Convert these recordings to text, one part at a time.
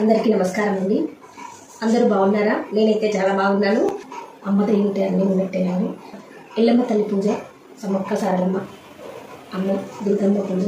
అందరికీ నమస్కారం అండి. అందరూ బాగున్నారా? నేనైతే చాలా బాగున్నాను. అమ్మ దయ్యుంటే అన్నీ ఉన్నట్టేనండి. ఎల్లమ్మ తల్లి పూజ, సమ్మక్క సారలమ్మ, అమ్మ దుర్గమ్మ పూజ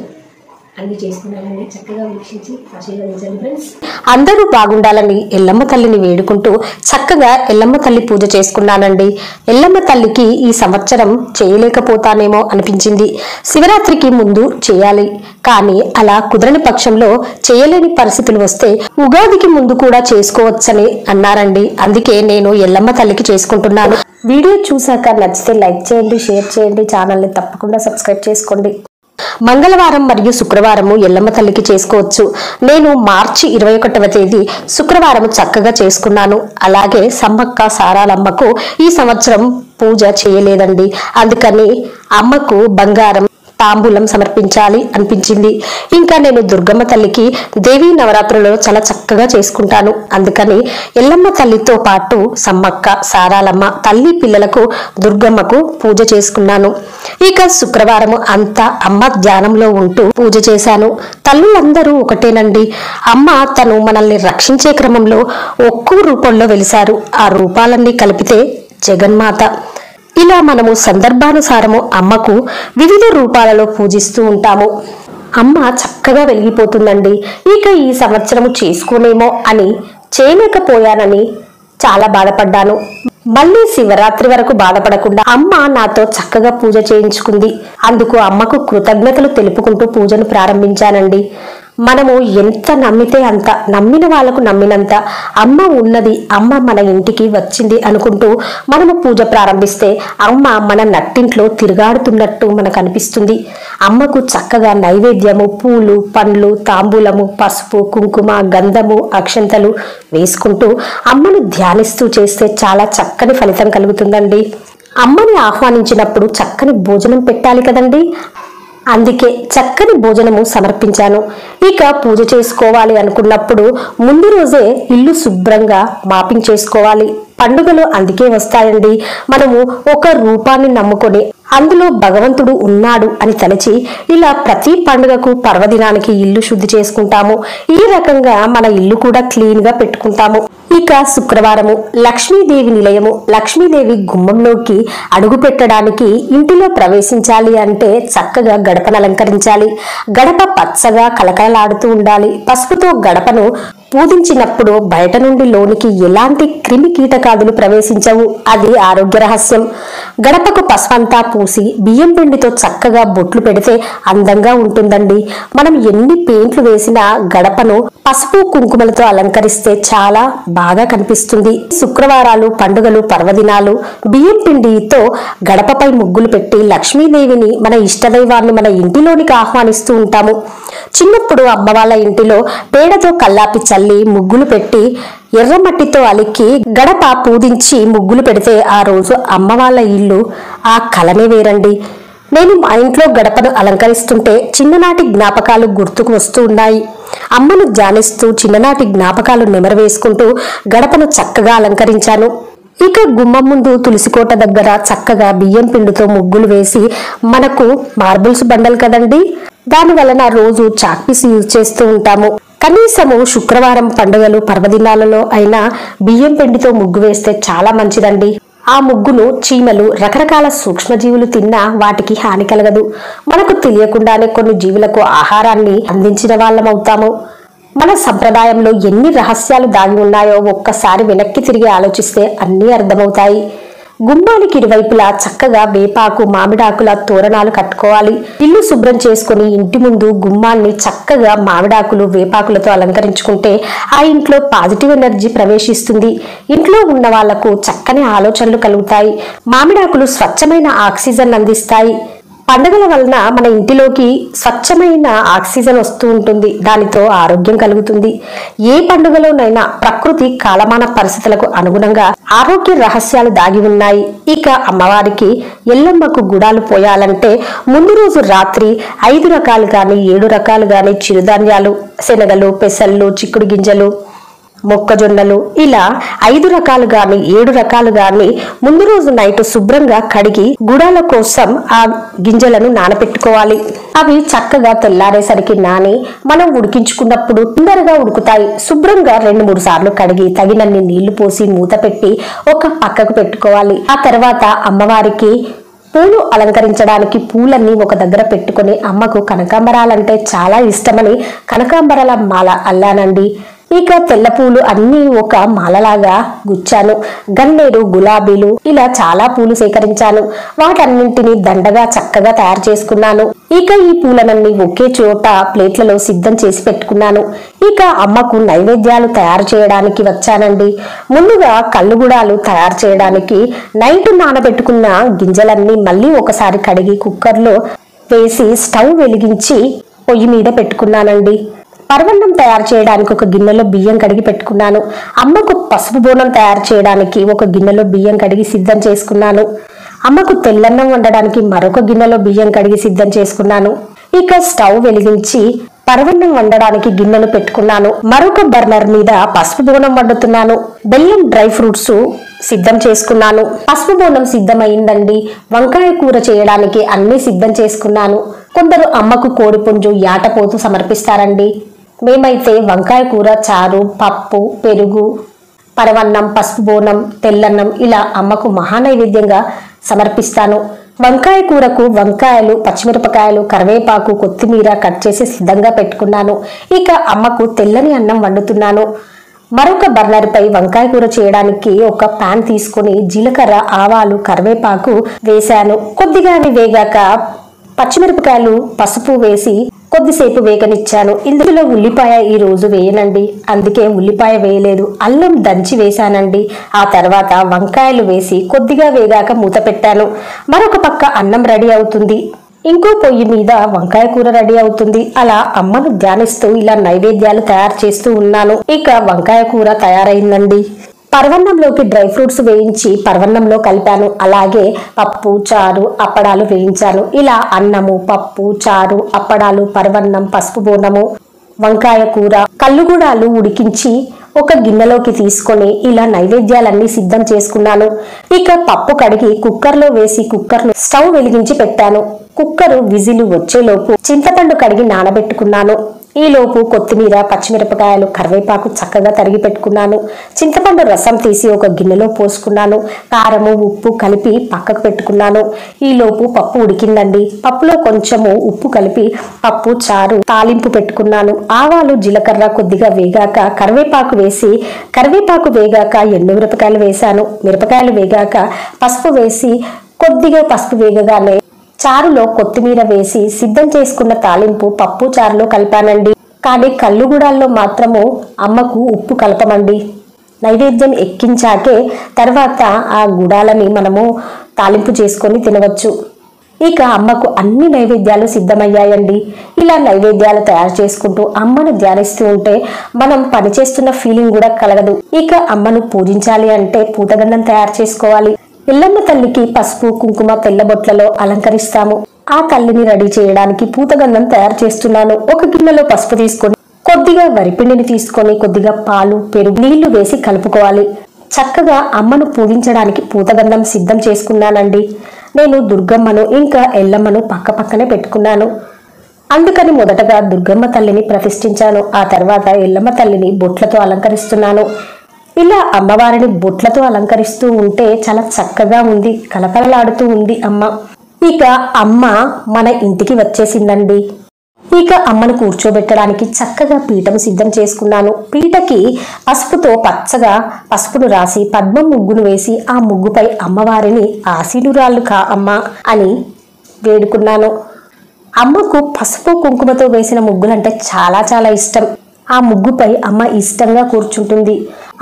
అన్నీ చేసుకున్నానండి. చక్కగా వీక్షించి ఆశీర్వదించండి ఫ్రెండ్స్. అందరూ బాగుండాలని ఎల్లమ్మ తల్లిని వేడుకుంటూ చక్కగా ఎల్లమ్మ తల్లి పూజ చేసుకున్నానండి. ఎల్లమ్మ తల్లికి ఈ సంవత్సరం చేయలేకపోతానేమో అనిపించింది. శివరాత్రికి ముందు చేయాలి, కానీ అలా కుదరని పక్షంలో చేయలేని పరిస్థితులు వస్తే ఉగాదికి ముందు కూడా చేసుకోవచ్చని అన్నారండి. అందుకే నేను ఎల్లమ్మ తల్లికి చేసుకుంటున్నాను. వీడియో చూసాక నచ్చితే లైక్ చేయండి, షేర్ చేయండి, ఛానల్ని తప్పకుండా సబ్స్క్రైబ్ చేసుకోండి. మంగళవారం మరియు శుక్రవారము ఎల్లమ్మ తల్లికి చేసుకోవచ్చు. నేను మార్చి 21వ తేదీ శుక్రవారం చక్కగా చేసుకున్నాను. అలాగే సమ్మక్క సారాలమ్మకు ఈ సంవత్సరం పూజ చేయలేదండి. అందుకని అమ్మకు బంగారం తాంబూలం సమర్పించాలి అనిపించింది. ఇంకా నేను దుర్గమ్మ తల్లికి దేవీ నవరాత్రులలో చాలా చక్కగా చేసుకుంటాను. అందుకని ఎల్లమ్మ తల్లితో పాటు సమ్మక్క సారాలమ్మ తల్లి పిల్లలకు దుర్గమ్మకు పూజ చేసుకున్నాను. ఇక శుక్రవారం అంతా అమ్మ ధ్యానంలో ఉంటూ పూజ చేశాను. తల్లులందరూ ఒకటేనండి. అమ్మ తను మనల్ని రక్షించే క్రమంలో ఒక్కో రూపంలో వెలిశారు. ఆ రూపాలన్నీ కలిపితే జగన్మాత. ఇలా మనము సందర్భానుసారము అమ్మకు వివిధ రూపాలలో పూజిస్తూ ఉంటాము. అమ్మ చక్కగా వెలిగిపోతుందండి. ఇక ఈ సంవత్సరము చేసుకోనేమో అని చేయలేకపోయానని చాలా బాధపడ్డాను. మళ్ళీ శివరాత్రి వరకు బాధపడకుండా అమ్మ నాతో చక్కగా పూజ చేయించుకుంది. అందుకు అమ్మకు కృతజ్ఞతలు తెలుపుకుంటూ పూజను ప్రారంభించానండి. మనము ఎంత నమ్మితే అంత, నమ్మిన వాళ్ళకు నమ్మినంత అమ్మ ఉన్నది, అమ్మ మన ఇంటికి వచ్చింది అనుకుంటూ మనము పూజ ప్రారంభిస్తే అమ్మ మన నట్టింట్లో తిరుగాడుతున్నట్టు మనకు అనిపిస్తుంది. అమ్మకు చక్కగా నైవేద్యము, పూలు, పండ్లు, తాంబూలము, పసుపు, కుంకుమ, గంధము, అక్షంతలు వేసుకుంటూ అమ్మను ధ్యానిస్తూ చేస్తే చాలా చక్కని ఫలితం కలుగుతుందండి. అమ్మని ఆహ్వానించినప్పుడు చక్కని భోజనం పెట్టాలి కదండి. అందుకే చక్కని భోజనము సమర్పించాను. ఇక పూజ చేసుకోవాలి అనుకున్నప్పుడు ముందు రోజే ఇల్లు శుభ్రంగా మాపింగ్ చేసుకోవాలి. పండుగలు అందుకే వస్తాయండి. మనము ఒక రూపాన్ని నమ్ముకొని అందులో భగవంతుడు ఉన్నాడు అని తలచి ఇలా ప్రతి పండుగకు పర్వదినానికి ఇల్లు శుద్ధి చేసుకుంటాము. ఈ రకంగా మన ఇల్లు కూడా క్లీన్ గా పెట్టుకుంటాము. ఇక శుక్రవారము లక్ష్మీదేవి నిలయము. లక్ష్మీదేవి గుమ్మంలోకి అడుగు పెట్టడానికి ఇంటిలో ప్రవేశించాలి అంటే చక్కగా గడపను అలంకరించాలి. గడప పచ్చగా కలకలలాడుతూ ఉండాలి. పసుపుతో గడపను పూజించినప్పుడు బయట నుండి లోనికి ఎలాంటి క్రిమి కీటకాదులు ప్రవేశించవు. అది ఆరోగ్య రహస్యం. గడపకు పసుపంతా పూసి బియ్యం పిండితో చక్కగా బొట్లు పెడితే అందంగా ఉంటుందండి. మనం ఎన్ని పెయింట్లు వేసినా గడపను పసుపు కుంకుమలతో అలంకరిస్తే చాలా బాగా కనిపిస్తుంది. శుక్రవారాలు, పండుగలు, పర్వదినాలు బియ్యం పిండితో గడపపై ముగ్గులు పెట్టి లక్ష్మీదేవిని, మన ఇష్టదైవాన్ని మన ఇంటిలోనికి ఆహ్వానిస్తూ ఉంటాము. చిన్నప్పుడు అమ్మ వాళ్ళ ఇంటిలో పేడతో కల్లాపి చల్లి ముగ్గులు పెట్టి ఎర్రమట్టితో అలిక్కి గడప పూజించి ముగ్గులు పెడితే ఆ రోజు అమ్మ వాళ్ళ ఇల్లు ఆ కలనే వేరండి. నేను మా ఇంట్లో గడపను అలంకరిస్తుంటే చిన్ననాటి జ్ఞాపకాలు గుర్తుకు వస్తూ ఉన్నాయి. అమ్మను ధ్యానిస్తూ చిన్ననాటి జ్ఞాపకాలు నెమరవేసుకుంటూ గడపను చక్కగా అలంకరించాను. ఇక గుమ్మం ముందు తులసికోట దగ్గర చక్కగా బియ్యం పిండితో ముగ్గులు వేసి, మనకు మార్బుల్స్ బండలు కదండి, దాని వలన రోజు చాక్పీస్ యూజ్ చేస్తూ ఉంటాము. కనీసము శుక్రవారం, పండుగలు, పర్వదినాలలో అయినా బియ్యం పిండితో ముగ్గు వేస్తే చాలా మంచిదండి. ఆ ముగ్గును చీమలు, రకరకాల సూక్ష్మజీవులు తిన్నా వాటికి హాని కలగదు. మనకు తెలియకుండానే కొన్ని జీవులకు ఆహారాన్ని అందించిన వాళ్ళం అవుతాము. మన సంప్రదాయంలో ఎన్ని రహస్యాలు దాగి ఉన్నాయో ఒక్కసారి వెనక్కి తిరిగి ఆలోచిస్తే అన్నీ అర్థమవుతాయి. గుమ్మానికి ఇరువైపులా చక్కగా వేపాకు, మామిడాకుల తోరణాలు కట్టుకోవాలి. ఇల్లు శుభ్రం చేసుకుని ఇంటి ముందు గుమ్మాన్ని చక్కగా మామిడాకులు, వేపాకులతో అలంకరించుకుంటే ఆ ఇంట్లో పాజిటివ్ ఎనర్జీ ప్రవేశిస్తుంది. ఇంట్లో ఉన్న వాళ్లకు చక్కని ఆలోచనలు కలుగుతాయి. మామిడాకులు స్వచ్ఛమైన ఆక్సిజన్ అందిస్తాయి. పండుగల వలన మన ఇంటిలోకి స్వచ్ఛమైన ఆక్సిజన్ వస్తూ ఉంటుంది. దానితో ఆరోగ్యం కలుగుతుంది. ఏ పండుగలోనైనా ప్రకృతి కాలమాన పరిస్థితులకు అనుగుణంగా ఆరోగ్య రహస్యాలు దాగి ఉన్నాయి. ఇక అమ్మవారికి ఎల్లమ్మకు గుడాలు పోయాలంటే ముందు రోజు రాత్రి 5 రకాలు గాని 7 రకాలు గాని చిరుధాన్యాలు, శనగలు, పెసళ్ళు, చిక్కుడు గింజలు, మొక్కజొన్నలు ఇలా 5 రకాలు గాని 7 రకాలు గాని ముందు రోజు నైట్ శుభ్రంగా కడిగి గుడాల కోసం ఆ గింజలను నానబెట్టుకోవాలి. అవి చక్కగా తెల్లారేసరికి నాని మనం ఉడికించుకున్నప్పుడు తొందరగా ఉడుకుతాయి. శుభ్రంగా 2-3 సార్లు కడిగి తగినన్ని నీళ్లు పోసి మూత పెట్టి ఒక పక్కకు పెట్టుకోవాలి. ఆ తర్వాత అమ్మవారికి పూలు అలంకరించడానికి పూలన్నీ ఒక దగ్గర పెట్టుకుని అమ్మకు కనకాంబరాలంటే చాలా ఇష్టమని కనకాంబరాల మాల అల్లానండి. ఇక తెల్ల పూలు అన్ని ఒక మాలలాగా గుచ్చాను. గన్నేరు, గులాబీలు ఇలా చాలా పూలు సేకరించాను. వాటన్నింటినీ దండగా చక్కగా తయారు చేసుకున్నాను. ఇక ఈ పూలనన్నీ ఒకే చోట ప్లేట్లలో సిద్ధం చేసి పెట్టుకున్నాను. ఇక అమ్మకు నైవేద్యాలు తయారు చేయడానికి వచ్చానండి. ముందుగా కళ్ళుగుడాలు తయారు చేయడానికి నైట్ నానబెట్టుకున్న గింజలన్నీ మళ్ళీ ఒకసారి కడిగి కుక్కర్లో వేసి స్టవ్ వెలిగించి పొయ్యి మీద పెట్టుకున్నానండి. పరవన్నం తయారు చేయడానికి ఒక గిన్నెలో బియ్యం కడిగి పెట్టుకున్నాను. అమ్మకు పసుపు బోనం తయారు చేయడానికి ఒక గిన్నెలో బియ్యం కడిగి సిద్ధం చేసుకున్నాను. అమ్మకు తెల్లన్నం వండడానికి మరొక గిన్నెలో బియ్యం కడిగి సిద్ధం చేసుకున్నాను. ఇక స్టవ్ వెలిగించి పరవన్నం వండడానికి గిన్నెను పెట్టుకున్నాను. మరొక బర్నర్ మీద పసుపు బోనం వండుతున్నాను. బెల్లం డ్రై ఫ్రూట్స్ సిద్ధం చేసుకున్నాను. పసుపు బోనం సిద్ధమైందండి. వంకాయ కూర చేయడానికి అన్ని సిద్ధం చేసుకున్నాను. కొందరు అమ్మకు కోడిపుంజు, యాటపోతు సమర్పిస్తారండి. మేమైతే వంకాయ కూర, చారు, పప్పు, పెరుగు, పరవన్నం, పసుపు బోనం, తెల్లన్నం ఇలా అమ్మకు మహానైవేద్యంగా సమర్పిస్తాను. వంకాయ కూరకు వంకాయలు, పచ్చిమిరపకాయలు, కరివేపాకు, కొత్తిమీర కట్ చేసి సిద్ధంగా పెట్టుకున్నాను. ఇక అమ్మకు తెల్లని అన్నం వండుతున్నాను. మరొక బర్నర్ పై వంకాయ కూర చేయడానికి ఒక పాన్ తీసుకుని జీలకర్ర, ఆవాలు, కరివేపాకు వేశాను. కొద్దిగా అవి వేగాక పచ్చిమిరపకాయలు, పసుపు వేసి కొద్దిసేపు వేగనిచ్చాను. ఇందులో ఉల్లిపాయ ఈ రోజు వేయనండి, అందుకే ఉల్లిపాయ వేయలేదు. అల్లం దంచి వేశానండి. ఆ తర్వాత వంకాయలు వేసి కొద్దిగా వేగాక మూత పెట్టాను. మరొక పక్క అన్నం రెడీ అవుతుంది. ఇంకో పొయ్యి మీద వంకాయ కూర రెడీ అవుతుంది. అలా అమ్మను ధ్యానిస్తూ ఇలా నైవేద్యాలు తయారు చేస్తూ ఉన్నాను. ఇక వంకాయ కూర తయారైందండి. పరవన్నంలోకి డ్రై ఫ్రూట్స్ వేయించి పరవన్నంలో కలిపాను. అలాగే పప్పు, చారు, అప్పడాలు వేయించాను. ఇలా అన్నము, పప్పు, చారు, అప్పడాలు, పరవన్నం, పసుపు బోనము, వంకాయ కూర, కళ్ళుగూడాలు ఉడికించి ఒక గిన్నెలోకి తీసుకొని ఇలా నైవేద్యాలన్నీ సిద్ధం చేసుకున్నాను. ఇక పప్పు కడిగి కుక్కర్లో వేసి కుక్కర్ను స్టవ్ వెలిగించి పెట్టాను. కుక్కరు విజిలు వచ్చేలోపు చింతపండు కడిగి నానబెట్టుకున్నాను. ఈలోపు కొత్తిమీర, పచ్చిమిరపకాయలు, కరివేపాకు చక్కగా తరిగి పెట్టుకున్నాను. చింతపండు రసం తీసి ఒక గిన్నెలో పోసుకున్నాను. కారము, ఉప్పు కలిపి పక్కకు పెట్టుకున్నాను. ఈలోపు పప్పు ఉడికిందండి. పప్పులో కొంచెము ఉప్పు కలిపి పప్పు చారు తాలింపు పెట్టుకున్నాను. ఆవాలు, జీలకర్ర కొద్దిగా వేగాక కరివేపాకు వేసి, కరివేపాకు వేగాక ఎండుమిరపకాయలు వేశాను. మిరపకాయలు వేగాక పసుపు వేసి కొద్దిగా పసుపు వేగగానే చారులో కొత్తిమీర వేసి సిద్ధం చేసుకున్న తాలింపు పప్పు చారులో కలిపానండి. కానీ కళ్ళుగూడాల్లో మాత్రము అమ్మకు ఉప్పు కలపమండి. నైవేద్యం ఎక్కించాకే తర్వాత ఆ గుడాలని మనము తాలింపు చేసుకొని తినవచ్చు. ఇక అమ్మకు అన్ని నైవేద్యాలు సిద్ధమయ్యాయండి. ఇలా నైవేద్యాలు తయారు చేసుకుంటూ అమ్మను ధ్యానిస్తూ ఉంటే మనం పనిచేస్తున్న ఫీలింగ్ కూడా కలగదు. ఇక అమ్మను పూజించాలి అంటే పూతగంధం తయారు చేసుకోవాలి. ఎల్లమ్మ తల్లికి పసుపు, కుంకుమ, తెల్లబొట్లలో అలంకరిస్తాము. ఆ తల్లిని రెడీ చేయడానికి పూతగంధం తయారు చేస్తున్నాను. ఒక గిన్నెలో పసుపు తీసుకొని కొద్దిగా వరిపిండిని తీసుకొని కొద్దిగా పాలు, పెరుగు, నీళ్లు వేసి కలుపుకోవాలి. చక్కగా అమ్మను పూజించడానికి పూతగంధం సిద్ధం చేసుకున్నానండి. నేను దుర్గమ్మను ఇంకా ఎల్లమ్మను పక్క పక్కనే పెట్టుకున్నాను. అందుకని మొదటగా దుర్గమ్మ తల్లిని ప్రతిష్ఠించాను. ఆ తర్వాత ఎల్లమ్మ తల్లిని బొట్లతో అలంకరిస్తున్నాను. ఇలా అమ్మవారిని బొట్లతో అలంకరిస్తూ ఉంటే చాలా చక్కగా ఉంది, కలకలలాడుతూ ఉంది అమ్మ. ఇక అమ్మ మన ఇంటికి వచ్చేసిందండి. ఇక అమ్మను కూర్చోబెట్టడానికి చక్కగా పీఠం సిద్ధం చేసుకున్నాను. పీటకి పసుపుతో పచ్చగా పసుపును రాసి పద్మం ముగ్గును వేసి ఆ ముగ్గుపై అమ్మవారిని ఆశీనురాళ్ళు కా అమ్మ అని వేడుకున్నాను. అమ్మకు పసుపు కుంకుమతో వేసిన ముగ్గులంటే చాలా చాలా ఇష్టం. ఆ ముగ్గుపై అమ్మ ఇష్టంగా కూర్చుంటుంది.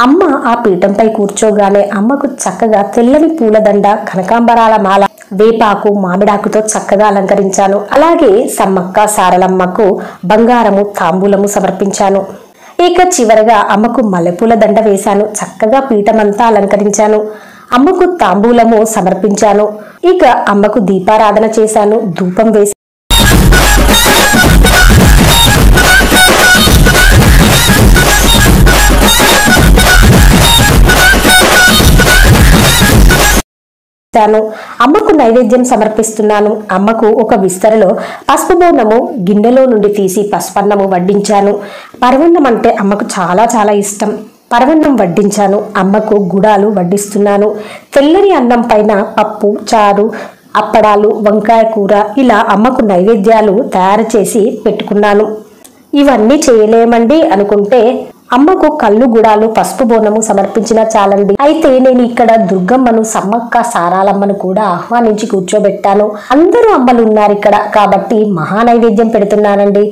అమ్మ ఆ పీఠంపై కూర్చోగానే అమ్మకు చక్కగా తెల్లని పూలదండ, కనకాంబరాల మాల, వేపాకు, మామిడాకుతో చక్కగా అలంకరించాను. అలాగే సమ్మక్క సారలమ్మకు బంగారము, తాంబూలము సమర్పించాను. ఇక చివరగా అమ్మకు మల్లెపూల దండ వేశాను. చక్కగా పీఠమంతా అలంకరించాను. అమ్మకు తాంబూలము సమర్పించాను. ఇక అమ్మకు దీపారాధన చేశాను. ధూపం వేసి అమ్మకు నైవేద్యం సమర్పిస్తున్నాను. అమ్మకు ఒక విస్తరలో పసుపు బోనము గిన్నెలో నుండి తీసి పసుపన్నము వడ్డించాను. పరవన్నం అంటే అమ్మకు చాలా చాలా ఇష్టం. పరవన్నం వడ్డించాను. అమ్మకు గుడాలు వడ్డిస్తున్నాను. తెల్లని అన్నం పైన పప్పు, చారు, అప్పడాలు, వంకాయ కూర ఇలా అమ్మకు నైవేద్యాలు తయారు చేసి పెట్టుకున్నాను. ఇవన్నీ చేయలేమండి అనుకుంటే అమ్మకు కళ్ళు గుడాలు పసుపు బోనము సమర్పించిన చాలండి. అయితే నేను ఇక్కడ దుర్గమ్మను, సమ్మక్క సారాలమ్మను కూడా ఆహ్వానించి కూర్చోబెట్టాను. అందరూ అమ్మలు ఉన్నారు ఇక్కడ కాబట్టి మహా నైవేద్యం పెడుతున్నానండి.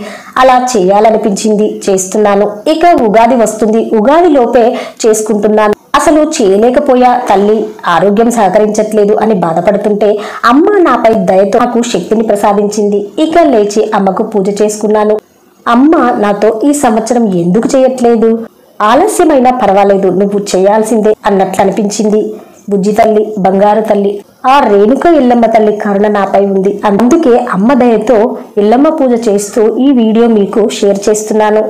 అలా చేయాలనిపించింది, చేస్తున్నాను. ఇక ఉగాది వస్తుంది, ఉగాది లోపే చేసుకుంటున్నాను. అసలు చేయలేకపోయా, తల్లి ఆరోగ్యం సహకరించట్లేదు అని బాధపడుతుంటే అమ్మ నాపై దయతో నాకు శక్తిని ప్రసాదించింది. ఇక లేచి అమ్మకు పూజ చేసుకున్నాను. అమ్మ నాతో ఈ సంవత్సరం ఎందుకు చేయట్లేదు, ఆలస్యమైనా పర్వాలేదు, నువ్వు చేయాల్సిందే అన్నట్లు అనిపించింది. బుజ్జి తల్లి, బంగారు తల్లి, ఆ రేణుక ఎల్లమ్మ తల్లి కరుణ నాపై ఉంది. అందుకే అమ్మ దయతో ఎల్లమ్మ పూజ చేస్తూ ఈ వీడియో మీకు షేర్ చేస్తున్నాను.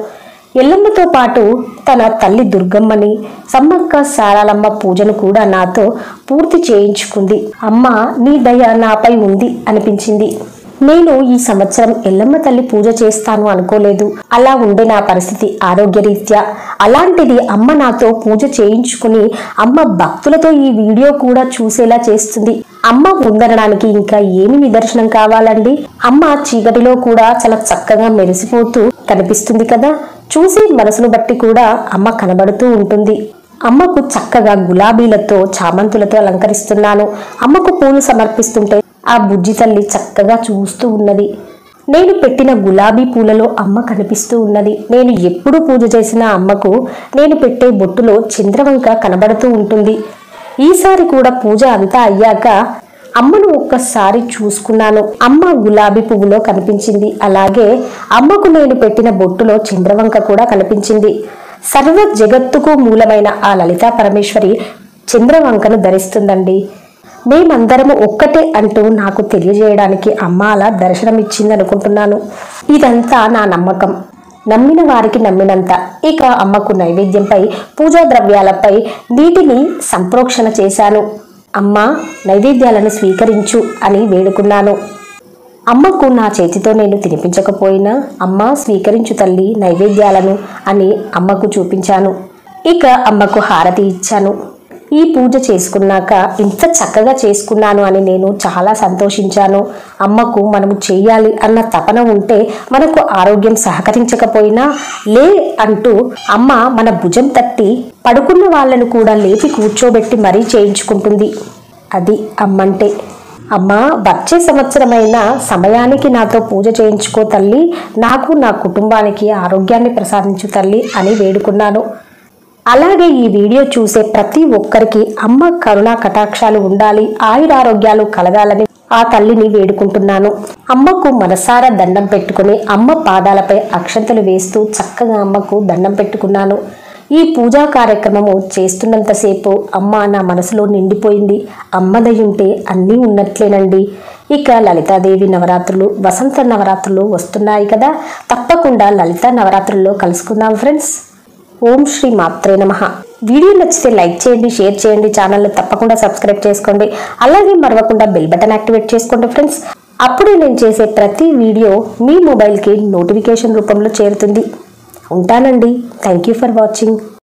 ఎల్లమ్మతో పాటు తన తల్లి దుర్గమ్మని, సమ్మక్క సారాలమ్మ పూజను కూడా నాతో పూర్తి చేయించుకుంది. అమ్మ నీ దయ నాపై ఉంది అనిపించింది. నేను ఈ సంవత్సరం ఎల్లమ్మ తల్లి పూజ చేస్తాను అనుకోలేదు. అలా ఉండే నా పరిస్థితి ఆరోగ్యరీత్యా. అలాంటిది అమ్మ నాతో పూజ చేయించుకుని అమ్మ భక్తులతో ఈ వీడియో కూడా చూసేలా చేస్తుంది. అమ్మ ఉందనడానికి ఇంకా ఏమి నిదర్శనం కావాలండి. అమ్మ చీకటిలో కూడా చాలా చక్కగా మెరిసిపోతూ కనిపిస్తుంది కదా. చూసి మనసును బట్టి కూడా అమ్మ కనబడుతూ ఉంటుంది. అమ్మకు చక్కగా గులాబీలతో, చామంతులతో అలంకరిస్తున్నాను. అమ్మకు పూలు సమర్పిస్తుంటే ఆ బుజ్జి తల్లి చక్కగా చూస్తూ ఉన్నది. నేను పెట్టిన గులాబీ పూలలో అమ్మ కనిపిస్తూ ఉన్నది. నేను ఎప్పుడు పూజ చేసిన అమ్మకు నేను పెట్టే బొట్టులో చంద్రవంక కనబడుతూ ఉంటుంది. ఈసారి కూడా పూజ అంతా అయ్యాక అమ్మను ఒక్కసారి చూసుకున్నాను. అమ్మ గులాబీ పువ్వులో కనిపించింది. అలాగే అమ్మకు నేను పెట్టిన బొట్టులో చంద్రవంక కూడా కనిపించింది. సర్వ జగత్తుకు మూలమైన ఆ లలితా పరమేశ్వరి చంద్రవంకను ధరిస్తుందండి. మేమందరము ఒక్కటే అంటూ నాకు తెలియజేయడానికి అమ్మ అలా దర్శనమిచ్చింది అనుకుంటున్నాను. ఇదంతా నా నమ్మకం, నమ్మిన వారికి నమ్మినంత. ఇక అమ్మకు నైవేద్యంపై, పూజా ద్రవ్యాలపై నీటిని సంప్రోక్షణ చేశాను. అమ్మ నైవేద్యాలను స్వీకరించు అని వేడుకున్నాను. అమ్మకు నా చేతితో నేను తినిపించకపోయినా అమ్మ స్వీకరించు తల్లి నైవేద్యాలను అని అమ్మకు చూపించాను. ఇక అమ్మకు హారతి ఇచ్చాను. ఈ పూజ చేసుకున్నాక ఇంత చక్కగా చేసుకున్నాను అని నేను చాలా సంతోషించాను. అమ్మకు మనము చేయాలి అన్న తపన ఉంటే మనకు ఆరోగ్యం సహకరించకపోయినా లే అంటూ అమ్మ మన భుజం తట్టి పడుకున్న వాళ్ళను కూడా లేపి కూర్చోబెట్టి మరీ చేయించుకుంటుంది. అది అమ్మంటే. అమ్మ వచ్చే సంవత్సరమైన సమయానికి నాతో పూజ చేయించుకో తల్లి, నాకు నా కుటుంబానికి ఆరోగ్యాన్ని ప్రసాదించు తల్లి అని వేడుకున్నాను. అలాగే ఈ వీడియో చూసే ప్రతి ఒక్కరికి అమ్మ కరుణా కటాక్షాలు ఉండాలి, ఆయురారోగ్యాలు కలగాలని ఆ తల్లిని వేడుకుంటున్నాను. అమ్మకు మనసారా దండం పెట్టుకుని అమ్మ పాదాలపై అక్షంతలు వేస్తూ చక్కగా అమ్మకు దండం పెట్టుకున్నాను. ఈ పూజా కార్యక్రమము చేస్తున్నంతసేపు అమ్మ నా మనసులో నిండిపోయింది. అమ్మదయుంటే అన్నీ ఉన్నట్లేనండి. ఇక లలితాదేవి నవరాత్రులు, వసంత నవరాత్రులు వస్తున్నాయి కదా, తప్పకుండా లలితా నవరాత్రుల్లో కలుసుకుందాం ఫ్రెండ్స్. ఓం శ్రీ మాత్రే నమః. వీడియో నచ్చితే లైక్ చేయండి, షేర్ చేయండి, ఛానల్ని తప్పకుండా సబ్స్క్రైబ్ చేసుకోండి. అలాగే మరవకుండా బెల్ బటన్ యాక్టివేట్ చేసుకోండి ఫ్రెండ్స్. అప్పుడే నేను చేసే ప్రతి వీడియో మీ మొబైల్కి నోటిఫికేషన్ రూపంలో చేరుతుంది. ఉంటానండి. Thank you for watching.